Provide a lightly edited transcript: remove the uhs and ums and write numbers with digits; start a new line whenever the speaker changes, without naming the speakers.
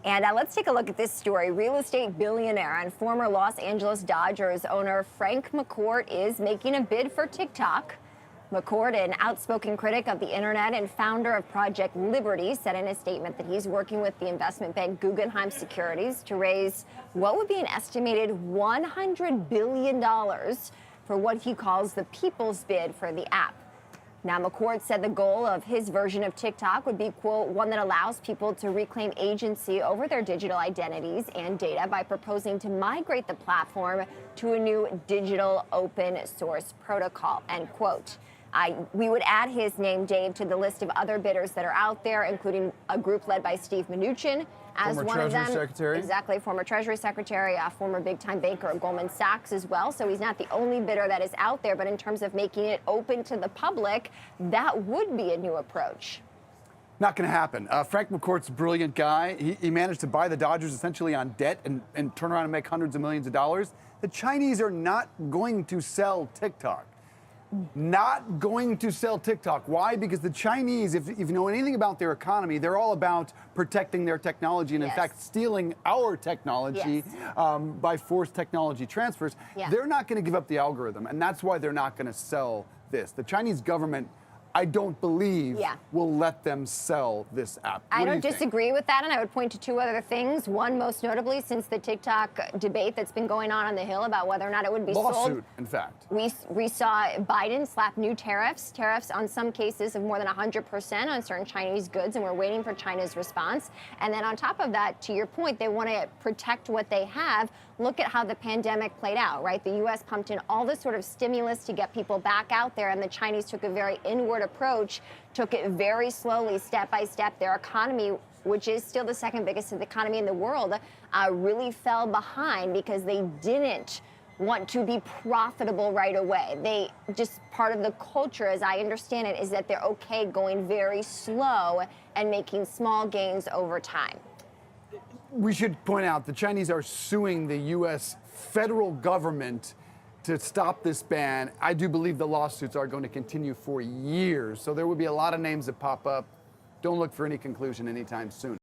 And let's take a look at this story. Real estate billionaire and former Los Angeles Dodgers owner Frank McCourt is making a bid for TikTok. McCourt, an outspoken critic of the internet and founder of Project Liberty, said in a statement that he's working with the investment bank Guggenheim Securities to raise what would be an estimated $100 billion for what he calls the people's bid for the app. Now, McCourt said the goal of his version of TikTok would be, quote, one that allows people to reclaim agency over their digital identities and data by proposing to migrate the platform to a new digital open source protocol, end quote. We would add his name, Dave, to the list of other bidders that are out there, including a group led by Steve Mnuchin as one of them.
Former Treasury Secretary.
Exactly, former Treasury Secretary, a former big-time banker at Goldman Sachs as well. So he's not the only bidder that is out there, but in terms of making it open to the public, that would be a new approach.
Not going to happen. Frank McCourt's a brilliant guy. He managed to buy the Dodgers essentially on debt and turn around and make hundreds of millions of dollars. The Chinese are not going to sell TikTok. Not going to sell TikTok. Why? Because the Chinese, if you know anything about their economy, they're all about protecting their technology and, in fact, stealing our technology by forced technology transfers. They're not going to give up the algorithm, and that's why they're not going to sell this. The Chinese government, I don't believe, will let them sell this app.
I don't disagree with that, and I would point to two other things. One, most notably, since the TikTok debate that's been going on the Hill about whether or not it would be sold.
Lawsuit, in fact.
We saw Biden slap new tariffs on some cases of more than 100% on certain Chinese goods, and we're waiting for China's response. And then on top of that, to your point, they want to protect what they have. Look at how the pandemic played out, right? The U.S. pumped in all this sort of stimulus to get people back out there, and the Chinese took a very inward approach, took it very slowly, step by step. Their economy, which is still the second biggest economy in the world, really fell behind because they didn't want to be profitable right away. They just, part of the culture, as I understand it, is that they're okay going very slow and making small gains over time.
We should point out the Chinese are suing the U.S. federal government to stop this ban. I do believe the lawsuits are going to continue for years, so there will be a lot of names that pop up. Don't look for any conclusion anytime soon.